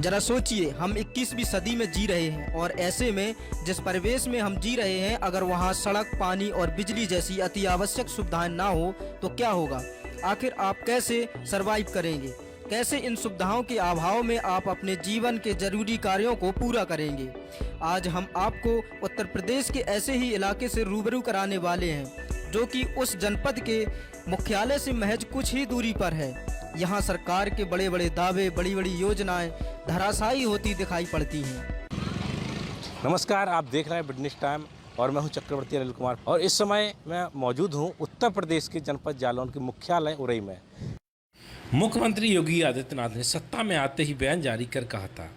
जरा सोचिए, हम 21वीं सदी में जी रहे हैं और ऐसे में जिस परिवेश में हम जी रहे हैं, अगर वहाँ सड़क, पानी और बिजली जैसी अति आवश्यक सुविधाएं ना हो तो क्या होगा। आखिर आप कैसे सरवाइव करेंगे, कैसे इन सुविधाओं के अभाव में आप अपने जीवन के जरूरी कार्यों को पूरा करेंगे। आज हम आपको उत्तर प्रदेश के ऐसे ही इलाके से रूबरू कराने वाले हैं जो कि उस जनपद के मुख्यालय से महज कुछ ही दूरी पर है। यहाँ सरकार के बड़े बड़े दावे, बड़ी बड़ी योजनाएं धराशायी होती दिखाई पड़ती हैं। नमस्कार, आप देख रहे हैं बिजनेस टाइम और मैं हूं चक्रवर्ती अनिल कुमार और इस समय मैं मौजूद हूं उत्तर प्रदेश के जनपद जालौन के मुख्यालय उरई में। मुख्यमंत्री योगी आदित्यनाथ ने सत्ता में आते ही बयान जारी कर कहा था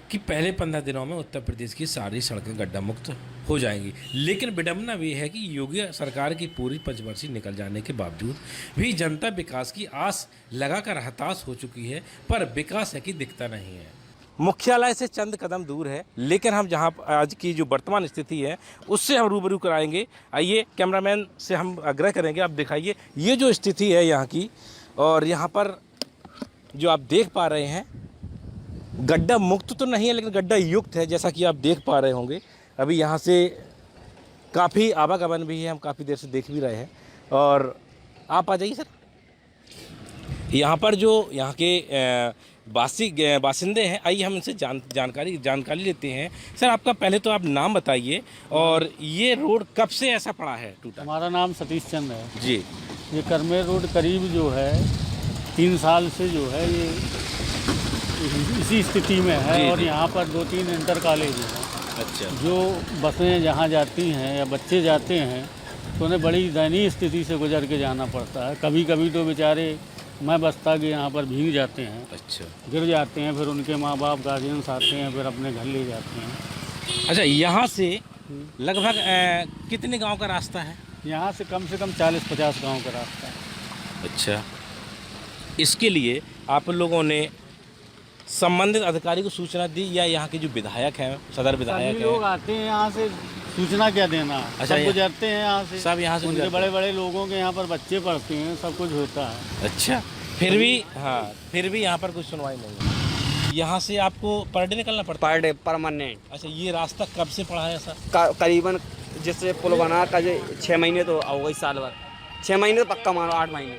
कि पहले 15 दिनों में उत्तर प्रदेश की सारी सड़कें गड्ढा मुक्त हो जाएंगी। लेकिन विडंबना भी है कि योगी सरकार की पूरी पंचवर्षी निकल जाने के बावजूद भी जनता विकास की आस लगाकर हताश हो चुकी है, पर विकास है कि दिखता नहीं है। मुख्यालय से चंद कदम दूर है, लेकिन हम जहां आज की जो वर्तमान स्थिति है उससे हम रूबरू कराएंगे। आइए, कैमरामैन से हम आग्रह करेंगे, आप दिखाइए ये जो स्थिति है यहाँ की। और यहाँ पर जो आप देख पा रहे हैं, गड्ढा मुक्त तो नहीं है लेकिन गड्ढा युक्त है, जैसा कि आप देख पा रहे होंगे। अभी यहाँ से काफ़ी आवागमन भी है, हम काफ़ी देर से देख भी रहे हैं। और आप आ जाइए सर। यहाँ पर जो यहाँ के बासिंदे हैं, आइए हम इनसे जानकारी लेते हैं। सर, आपका पहले तो आप नाम बताइए और ये रोड कब से ऐसा पड़ा है टूटा? हमारा नाम सतीश चंद है जी। ये करमेर रोड करीब जो है 3 साल से जो है ये इसी स्थिति में है। जी, और जी। यहाँ पर 2-3 इंटर कॉलेज हैं। अच्छा। जो बसें जहाँ जाती हैं या बच्चे जाते हैं तो उन्हें बड़ी दयनीय स्थिति से गुजर के जाना पड़ता है। कभी कभी तो बेचारे मैं बस्ता के यहाँ पर भीग जाते हैं। अच्छा। गिर जाते हैं, फिर उनके माँ बाप गार्जियंस आते हैं, फिर अपने घर ले जाते हैं। अच्छा, यहाँ से लगभग कितने गांव का रास्ता है? यहाँ से कम 40-50 गाँव का रास्ता है। अच्छा, इसके लिए आप लोगों ने संबंधित अधिकारी को सूचना दी या यहाँ के जो विधायक हैं, सदर विधायक सभी लोग आते हैं यहाँ से, सूचना क्या देना। अच्छा, सब गुजरते हैं यहाँ से, सब यहाँ से उनके गुजरते बड़े बड़े लोगों के यहाँ पर बच्चे पढ़ते हैं, सब कुछ होता है। अच्छा, फिर भी यहाँ पर कुछ सुनवाई नहीं है। यहाँ से आपको पर डे निकलना पड़ता है? Per day permanent. अच्छा, ये रास्ता कब से पड़ा है ऐसा? करीबन जिससे पुल बना का 6 महीने तो हो गई, साल भर 6 महीने तो पक्का मानो, 8 महीने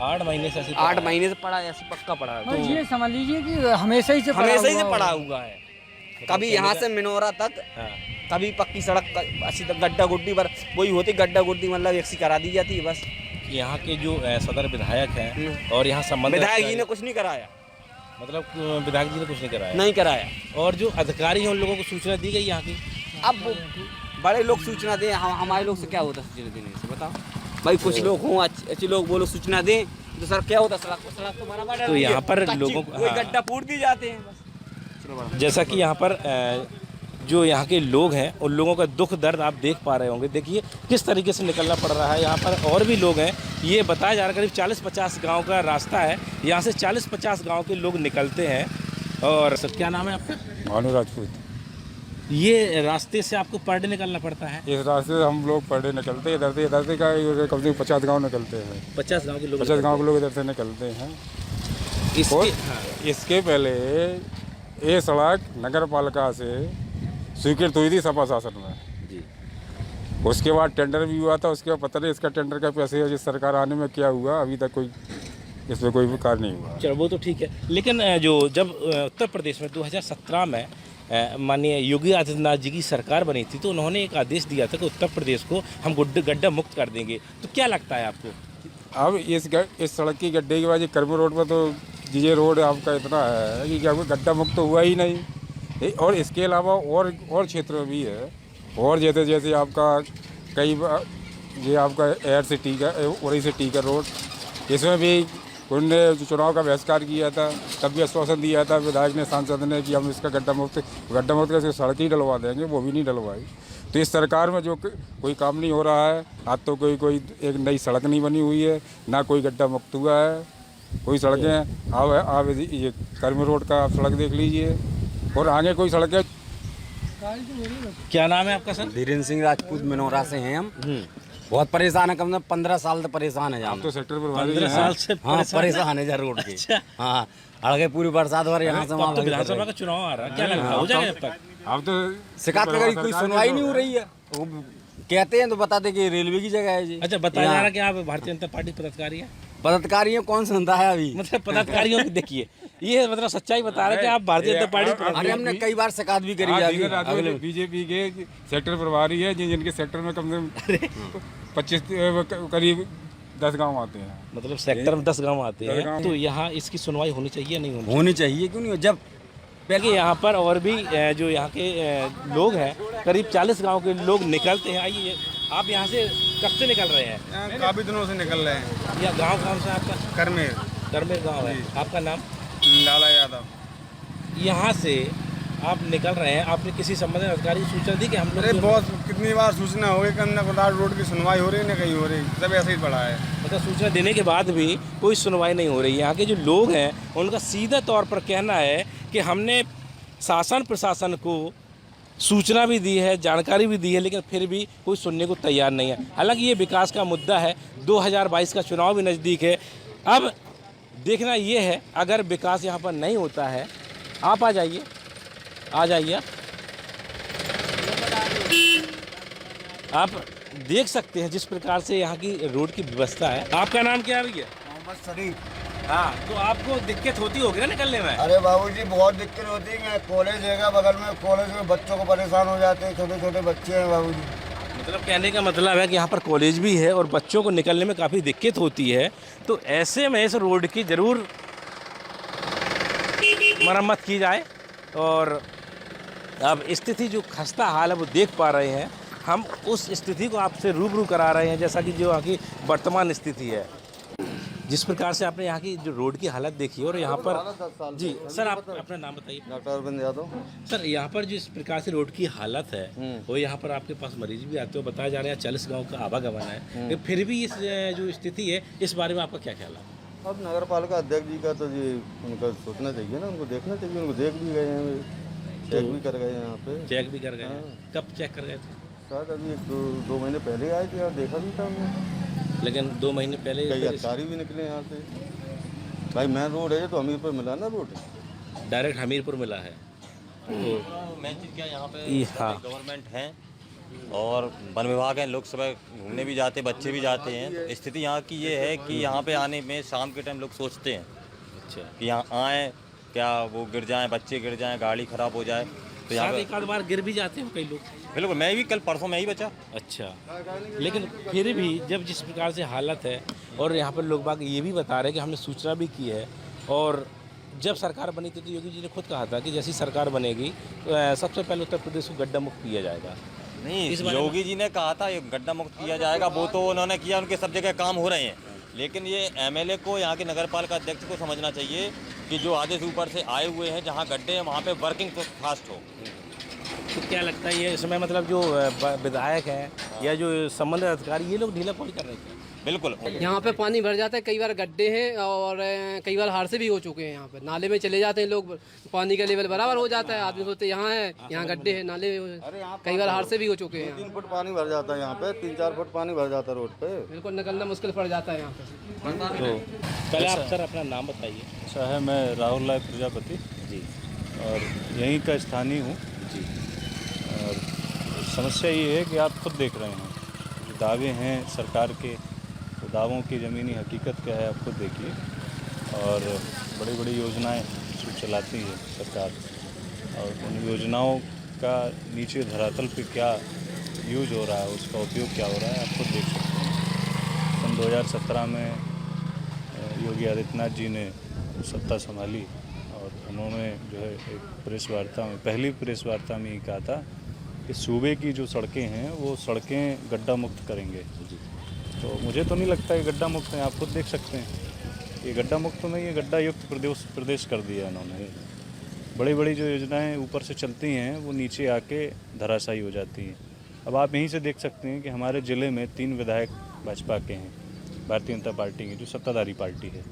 8 महीने से ऐसे 8 महीने से पड़ा, ऐसे पक्का पड़ा है। तो ये समझ लीजिए कि हमेशा ही से पड़ा हुआ है। कभी यहाँ से मिनोरा तक, हाँ। कभी पक्की सड़क अच्छी तक गड्ढा गुड्डी पर वही होती, गड्ढा गुड्डी मतलब एक सी करा दी जाती है बस। यहाँ के जो सदर विधायक हैं और यहाँ संबंधित विधायक जी ने कुछ नहीं कराया, मतलब विधायक जी ने कुछ नहीं कराया? नहीं कराया। और जो अधिकारी हैं उन लोगों को सूचना दी गई यहाँ की? अब बड़े लोग सूचना दें, हमारे लोग से क्या होता है सूचना देने से, बताओ भाई। कुछ लोग हों अच्छे लोग, वो लोग सूचना दें तो सर क्या होता, सड़क तो बराबर। तो यहाँ पर लोगों को गड्ढा पूर दी जाते हैं बस। जैसा कि यहाँ पर जो यहाँ के लोग हैं उन लोगों का दुख दर्द आप देख पा रहे होंगे। देखिए किस तरीके से निकलना पड़ रहा है। यहाँ पर और भी लोग हैं, ये बताया जा रहा है करीब 40-50 गांव का रास्ता है। यहाँ से 40-50 गांव के लोग निकलते हैं। और सर, क्या नाम है आपका? भानु राजपूत। ये रास्ते से आपको पर डे निकलना पड़ता है? इस रास्ते से हम लोग पर डे निकलते हैं। इधर से का कम से कम 50 गाँव निकलते हैं। 50 गाँव के लोग? 50 गाँव के लोग इधर से निकलते हैं। इसके पहले ये सड़क नगर पालिका से स्वीकृत हुई थी सपा शासन में जी। उसके बाद टेंडर भी हुआ था। उसके बाद पता नहीं इसका टेंडर का पैसे जिस सरकार आने में क्या हुआ, अभी तक कोई इसमें कोई भी कार्य नहीं हुआ। चलो, वो तो ठीक है, लेकिन जब उत्तर प्रदेश में 2017 में माननीय योगी आदित्यनाथ जी की सरकार बनी थी तो उन्होंने एक आदेश दिया था कि उत्तर प्रदेश को हम गड्ढा मुक्त कर देंगे। तो क्या लगता है आपको? अब इस सड़क की गड्ढे की वजह करमू रोड पर तो ये रोड आपका इतना है कि क्या गड्ढा मुक्त तो हुआ ही नहीं। और इसके अलावा और क्षेत्र में भी है। और जैसे आपका कई ये आपका एयर सिटी का उरई सिटी का रोड, इसमें भी उन्होंने चुनाव का बहिष्कार किया था, तब भी आश्वासन दिया था विधायक ने, सांसद ने, कि हम इसका गड्ढा मुक्त करके सड़क ही डलवा देंगे, वो भी नहीं डलवाई। तो इस सरकार में जो कोई काम नहीं हो रहा है। आज तो कोई एक नई सड़क नहीं बनी हुई है, ना कोई गड्ढा मुक्त हुआ है, कोई सड़कें। आप ये करमी रोड का आप सड़क देख लीजिए और आगे कोई सड़कें। क्या नाम है आपका सर? धीरेन्द्र सिंह राजपूत, मिनोरा से हैं हम। बहुत परेशान है, कम से कम 15 साल से परेशान है आप जाना। तो सेक्टर प्रभारी 15 हैं। साल से हाँ परेशान है रोड के। हाँ अड़गे पूरी बरसात भर यहाँ से तो वहाँ अब तो लगे विधानसभा पड़े। का चुनाव आ रहा है, क्या लगता है हो जाएगा जब तक? आप तो शिकायत करी कोई सुनवाई नहीं हो रही है। वो कहते हैं तो बताते कि रेलवे की जगह है जी। अच्छा, बताया जा रहा है कि आप भारतीय जनता पार्टी पदाधिकारी है? पदाधिकारी है, कौन सुनता है अभी? मतलब पदाधिकारियों की देखिए, ये मतलब सच्चाई बता रहे हैं कि आप भारतीय जनता पार्टी अरे हमने कई बार शिकायत भी करी है अभी। बीजेपी के सेक्टर प्रभारी है जिनके सेक्टर में कम से कम 25 करीब 10 गांव आते हैं। मतलब सेक्टर में 10 गांव आते 10 हैं, गाँव। तो यहाँ इसकी सुनवाई होनी चाहिए नहीं होनी होनी चाहिए, क्यों नहीं? जब चाहिए? यहाँ पर और भी जो यहाँ के लोग हैं, करीब 40 गांव के लोग निकलते हैं। आइए, आप यहाँ से कब से निकल रहे हैं? काफी दिनों से निकल रहे हैं। या गांव कौन सा आपका? करमेर, करमेर गांव है। आपका नाम? लाला यादव। यहाँ से आप निकल रहे हैं, आपने किसी संबंधित अधिकारी को सूचना दी कि हम लोग अरे बहुत कितनी बार सूचना हो गई कि न कोटार रोड की सुनवाई हो रही न कहीं हो रही, सब ऐसे ही पड़ा है। मतलब सूचना देने के बाद भी कोई सुनवाई नहीं हो रही? यहाँ के जो लोग हैं उनका सीधा तौर पर कहना है कि हमने शासन प्रशासन को सूचना भी दी है, जानकारी भी दी है, लेकिन फिर भी कोई सुनने को तैयार नहीं है। हालांकि ये विकास का मुद्दा है, 2022 का चुनाव भी नज़दीक है। अब देखना ये है, अगर विकास यहाँ पर नहीं होता है, आप आ जाइए आप देख सकते हैं जिस प्रकार से यहाँ की रोड की व्यवस्था है। आपका नाम क्या है भैया? मोहम्मद शरीफ। हाँ, तो आपको दिक्कत होती होगी ना निकलने में? अरे बाबूजी बहुत दिक्कत होती है। कॉलेज है बगल में, कॉलेज में बच्चों को परेशान हो जाते हैं, छोटे छोटे बच्चे हैं बाबूजी। मतलब कहने का मतलब है कि यहाँ पर कॉलेज भी है और बच्चों को निकलने में काफ़ी दिक्कत होती है। तो ऐसे में इस रोड की ज़रूर मरम्मत की जाए। और अब स्थिति जो खस्ता हाल है वो देख पा रहे हैं, हम उस स्थिति को आपसे रूबरू करा रहे हैं, जैसा कि जो यहाँ की वर्तमान स्थिति है। जिस प्रकार से आपने यहाँ की जो रोड की हालत देखी और यहाँ पर जी सर, आप अपना नाम बताइए। डॉक्टर अरविंद यादव। सर, यहाँ पर जो इस प्रकार से रोड की हालत है वो यहाँ पर आपके पास मरीज भी आते हो, बताया जा रहा है 40 गांव का आवागमन है, लेकिन फिर भी इस जो स्थिति है इस बारे में आपका क्या ख्याल है? अब नगर पालिका अध्यक्ष जी का तो जी उनका सोचना चाहिए ना, उनको देखना चाहिए। उनको देख भी गए हैं, चेक भी कर गए हैं यहाँ पे। चेक भी कर गए हैं? कब चेक कर गए थे? शायद अभी दो महीने पहले आए थे और देखा भी था हमने। लेकिन 2 महीने पहले कई अधिकारी भी निकले यहाँ से। भाई मेन रोड है तो हमीरपुर मिला ना रोड, डायरेक्ट हमीरपुर मिला है। मेन चीज़ क्या यहाँ पे हाँ। गवर्नमेंट है और वन विभाग है, लोग सुबह घूमने भी जाते हैं, बच्चे भी जाते हैं। स्थिति यहाँ की ये है कि यहाँ पे आने में शाम के टाइम लोग सोचते हैं अच्छा कि यहाँ आएँ, क्या वो गिर जाएं, बच्चे गिर जाएं, गाड़ी खराब हो जाए, तो यहाँ पे एक आध बार गिर भी जाते हैं कई लोग। बिल्कुल, मैं भी कल परसों मैं ही बचा। अच्छा, लेकिन फिर भी जब जिस प्रकार से हालत है और यहाँ पर लोग बाग ये भी बता रहे हैं कि हमने सूचना भी की है, और जब सरकार बनी थी तो योगी जी ने खुद कहा था कि जैसी सरकार बनेगी तो सबसे पहले उत्तर प्रदेश को गड्ढा मुक्त किया जाएगा। नहीं, योगी जी ने कहा था ये गड्ढा मुक्त किया जाएगा, वो तो उन्होंने किया, उनके सब जगह काम हो रहे हैं। लेकिन ये एमएलए को, यहाँ के नगर पालिका अध्यक्ष को समझना चाहिए कि जो आदेश ऊपर से आए हुए हैं, जहाँ गड्ढे हैं वहाँ पे वर्किंग तो फास्ट हो। तो क्या लगता है ये इसमें मतलब जो विधायक हैं या जो संबंधित अधिकारी, ये लोग ढीलापन कर रहे हैं? बिल्कुल, यहाँ पे पानी भर जाता है, कई बार गड्ढे हैं और कई बार हादसे भी हो चुके हैं। यहाँ पे नाले में चले जाते हैं लोग, पानी का लेवल बराबर हो जाता है, आदमी सोचते यहाँ है, यहाँ गड्ढे हैं, नाले में कई बार हादसे भी हो चुके हैं। 3 फुट पानी भर जाता है यहाँ पे, 3-4 फुट पानी भर जाता है रोड पे। बिल्कुल निकलना मुश्किल पड़ जाता है यहाँ पे। तो पहले आप सर अपना नाम बताइए। अच्छा है, मैं राहुल राय प्रजापति जी, और यहीं का स्थानीय हूँ जी। और समस्या ये है कि आप खुद देख रहे हैं जो दावे हैं सरकार के, तो दावों की ज़मीनी हकीकत क्या है आप खुद देखिए। और बड़ी बड़ी योजनाएं जो चलाती है सरकार, और उन योजनाओं का नीचे धरातल पे क्या यूज हो रहा है, उसका उपयोग क्या हो रहा है, आप खुद देख सकते हैं। सन 2017 में योगी आदित्यनाथ जी ने सत्ता संभाली और उन्होंने जो है एक प्रेस वार्ता में, पहली प्रेस वार्ता में ही कहा था कि सूबे की जो सड़कें हैं वो सड़कें गड्ढा मुक्त करेंगे। तो मुझे तो नहीं लगता ये गड्ढा मुक्त है, आप खुद देख सकते हैं ये गड्ढा मुक्त नहीं, ये गड्ढा युक्त प्रदेश कर दिया इन्होंने। बड़ी बड़ी जो योजनाएं ऊपर से चलती हैं वो नीचे आके धराशायी हो जाती हैं। अब आप यहीं से देख सकते हैं कि हमारे ज़िले में 3 विधायक भाजपा के हैं, भारतीय जनता पार्टी की जो सत्ताधारी पार्टी है,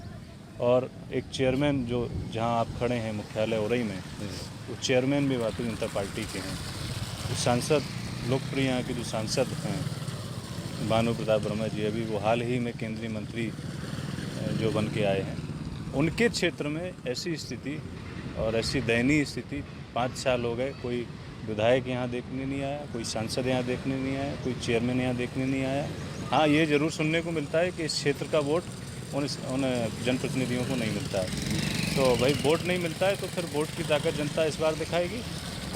और एक चेयरमैन जो जहां आप खड़े हैं मुख्यालय उरई में, वो चेयरमैन भी भारतीय जनता पार्टी के हैं। तो सांसद, लोकप्रिय यहाँ के जो सांसद हैं भानु प्रताप वर्मा जी, अभी वो हाल ही में केंद्रीय मंत्री जो बन के आए हैं, उनके क्षेत्र में ऐसी स्थिति और ऐसी दयनीय स्थिति 5 साल हो गए, कोई विधायक यहाँ देखने नहीं आया, कोई सांसद यहाँ देखने नहीं आया, कोई चेयरमैन यहाँ देखने नहीं आया। हाँ, ये ज़रूर सुनने को मिलता है कि इस क्षेत्र का वोट उन जनप्रतिनिधियों को नहीं मिलता है। तो भाई वोट नहीं मिलता है तो फिर वोट की ताकत जनता इस बार दिखाएगी,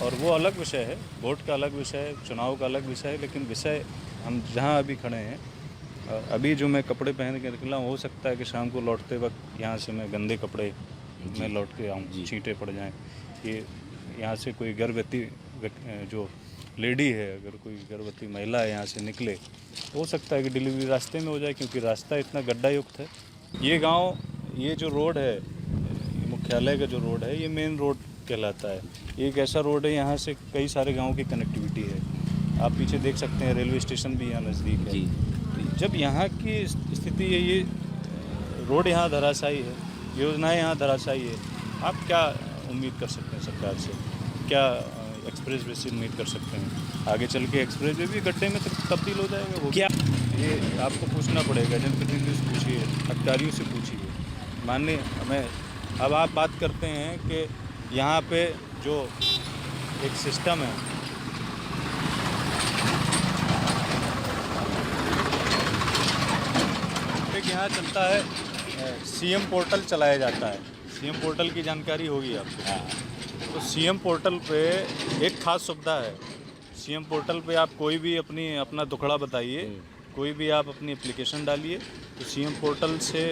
और वो अलग विषय है, वोट का अलग विषय है, चुनाव का अलग विषय है। लेकिन विषय हम जहाँ अभी खड़े हैं, अभी जो मैं कपड़े पहन के निकला हूँ, हो सकता है कि शाम को लौटते वक्त यहाँ से मैं गंदे कपड़े में लौट के आऊँ, छींटे पड़ जाएँ। ये यहाँ से कोई गर्भवती जो लेडी है, अगर कोई गर्भवती महिला यहाँ से निकले, हो सकता है कि डिलीवरी रास्ते में हो जाए, क्योंकि रास्ता इतना गड्ढा युक्त है। ये गांव, ये जो रोड है, मुख्यालय का जो रोड है, ये मेन रोड कहलाता है। ये एक ऐसा रोड है, यहाँ से कई सारे गाँव की कनेक्टिविटी है। आप पीछे देख सकते हैं, रेलवे स्टेशन भी यहाँ नज़दीक है। जब यहाँ की स्थिति है, ये रोड यहाँ धराशायी है, योजनाएँ यहाँ धराशायी है, आप क्या उम्मीद कर सकते हैं सरकार से? क्या एक्सप्रेस वे से उम्मीद कर सकते हैं? आगे चल के एक्सप्रेस वे भी गड्ढे में तब्दील हो जाएगा। वो क्या, ये आपको पूछना पड़ेगा, जनप्रतिनिधियों से पूछिए, अधिकारियों से पूछिए। माननीय हमें, अब आप बात करते हैं कि यहाँ पे जो एक सिस्टम है, एक यहाँ चलता है, सीएम पोर्टल चलाया जाता है। सीएम पोर्टल की जानकारी होगी आपको। तो सीएम पोर्टल पे एक खास सुविधा है। सीएम पोर्टल पे आप कोई भी अपना दुखड़ा बताइए, कोई भी आप अपनी एप्लीकेशन डालिए, तो सीएम पोर्टल से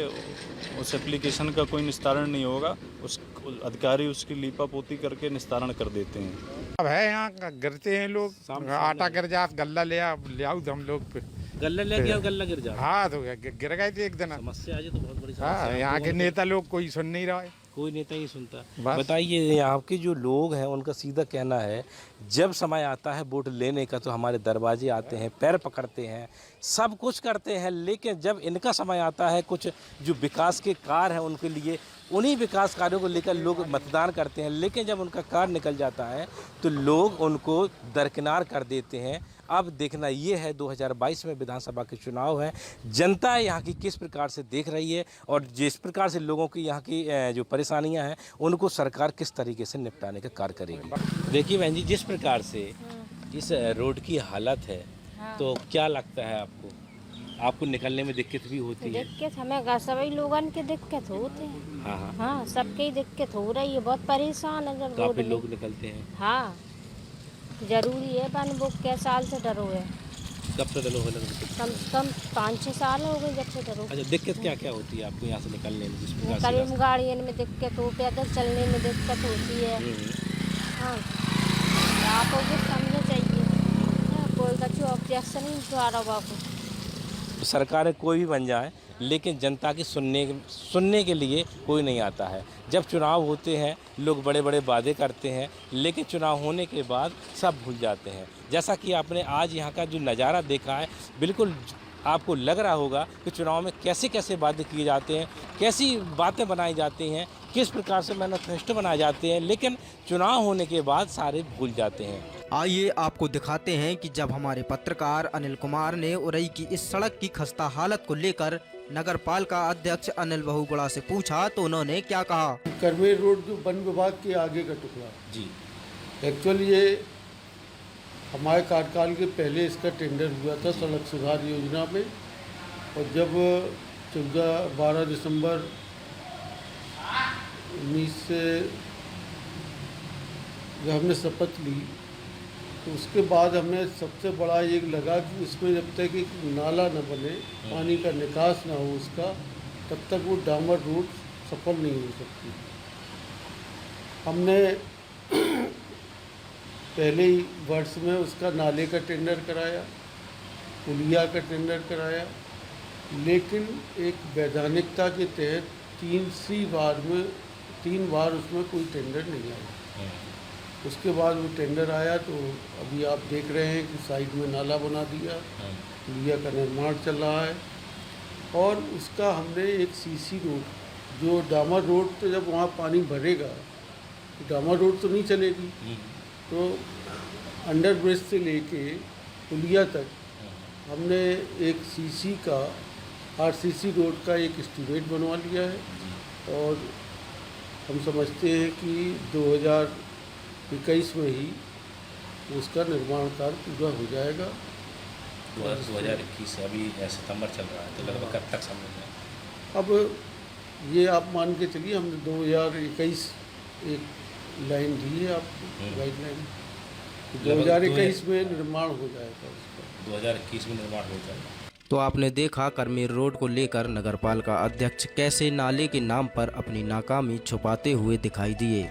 उस एप्लीकेशन का कोई निस्तारण नहीं होगा, उस अधिकारी उसकी लीपापोती करके निस्तारण कर देते हैं। अब है यहाँ गिरते हैं लोग, आटा गिर जा, गल्ला ले आओ तो हम लोग फिर गल्ला ले गया, गल्ला गिर जा। हाँ, तो गिर गए थे एक दिन। समस्या आज तो बहुत बड़ी समस्या हाँ, यहाँ के नेता लोग कोई सुन नहीं रहा है, कोई नेता ही सुनता। बताइए, यहाँ के जो लोग हैं उनका सीधा कहना है, जब समय आता है वोट लेने का तो हमारे दरवाजे आते हैं, पैर पकड़ते हैं, सब कुछ करते हैं, लेकिन जब इनका समय आता है, कुछ जो विकास के कार्य हैं उनके लिए, उन्हीं विकास कार्यों को लेकर लोग मतदान करते हैं, लेकिन जब उनका कार्य निकल जाता है तो लोग उनको दरकिनार कर देते हैं। अब देखना ये है 2022 में विधानसभा के चुनाव है, जनता यहाँ की किस प्रकार से देख रही है और जिस प्रकार से लोगों की यहाँ की जो परेशानियाँ हैं उनको सरकार किस तरीके से निपटाने का कार्य करेगी। देखिए बहन जी, जिस प्रकार से इस रोड की हालत है, तो क्या लगता है आपको निकलने में दिक्कत भी होती है? दिक्कत हमें सभी लोगों की दिक्कत होती है। हाँ, सबकी दिक्कत हो रही है, बहुत परेशान है जब काफी लोग निकलते हैं। हाँ, जरूरी है बन वो क्या साल से डरो है। कब से डरो है? कम से कम 5-6 साल हो गए जब से डरो। अच्छा, दिक्कत क्या क्या होती है आपको यहाँ से निकलने में? जिस प्रकार करीब गाड़ियों में दिक्कत हो, पैदल चलने में दिक्कत होती है। हाँ, आप कुछ समझना चाहिए, कोई कछु ऑब्जेक्शन नहीं द्वारा बापू। सरकारें कोई भी बन जाए, लेकिन जनता की सुनने के लिए कोई नहीं आता है। जब चुनाव होते हैं लोग बड़े बड़े वादे करते हैं, लेकिन चुनाव होने के बाद सब भूल जाते हैं। जैसा कि आपने आज यहाँ का जो नज़ारा देखा है, बिल्कुल आपको लग रहा होगा कि चुनाव में कैसे कैसे वादे किए जाते हैं, कैसी बातें बनाई जाती हैं, किस प्रकार से मैनिफेस्टो बनाए जाते हैं, लेकिन चुनाव होने के बाद सारे भूल जाते हैं। आइए आपको दिखाते हैं कि जब हमारे पत्रकार अनिल कुमार ने उरई की इस सड़क की खस्ता हालत को लेकर नगर पालिका अध्यक्ष अनिल बहुगुणा से पूछा तो उन्होंने क्या कहा। करमेर रोड जो वन विभाग के आगे का टुकड़ा जी, एक्चुअली ये हमारे कार्यकाल के पहले इसका टेंडर हुआ था सड़क सुधार योजना में, और जब 12 दिसंबर 19 से जब हमने शपथ ली, तो उसके बाद हमें सबसे बड़ा ये लगा कि इसमें जब तक एक नाला न बने, पानी का निकास ना हो उसका, तब तक वो डामर रोड सफल नहीं हो सकती। हमने पहले ही वर्ष में उसका नाले का टेंडर कराया, पुलिया का टेंडर कराया, लेकिन एक वैधानिकता के तहत 3 बार उसमें कोई टेंडर नहीं आया। उसके बाद वो टेंडर आया तो अभी आप देख रहे हैं कि साइड में नाला बना दिया, पुलिया का निर्माण चल रहा है, और उसका हमने एक सीसी रोड, जो डामर रोड, तो जब वहाँ पानी भरेगा तो डामर रोड तो नहीं चलेगी, तो अंडर ब्रिज से लेके पुलिया तक हमने एक सीसी का आरसीसी रोड का एक एस्टीमेट बनवा लिया है और हम समझते हैं कि 2021 में ही उसका निर्माण कार्य पूरा हो जाएगा। 2021 अभी सितंबर चल रहा है, तो लगभग कब तक समझ में? अब ये आप मान के चलिए, हमने 2021 एक लाइन दी है आपको, गाइडलाइन, 2021 में निर्माण हो जाएगा उसका। 2021 में निर्माण हो जाएगा। तो आपने देखा करमेर रोड को लेकर नगरपालिका अध्यक्ष कैसे नाले के नाम पर अपनी नाकामी छुपाते हुए दिखाई दिए।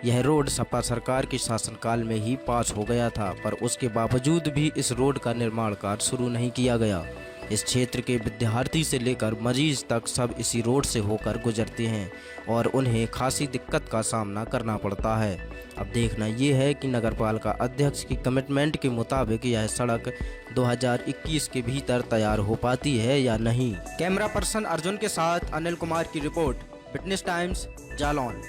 यह रोड सपा सरकार के शासनकाल में ही पास हो गया था, पर उसके बावजूद भी इस रोड का निर्माण कार्य शुरू नहीं किया गया। इस क्षेत्र के विद्यार्थी से लेकर मरीज तक सब इसी रोड से होकर गुजरते हैं और उन्हें खासी दिक्कत का सामना करना पड़ता है। अब देखना ये है कि नगरपालिका अध्यक्ष की कमिटमेंट के मुताबिक यह सड़क 2021 के भीतर तैयार हो पाती है या नहीं। कैमरा पर्सन अर्जुन के साथ अनिल कुमार की रिपोर्ट, विटनेस टाइम्स, जालौन।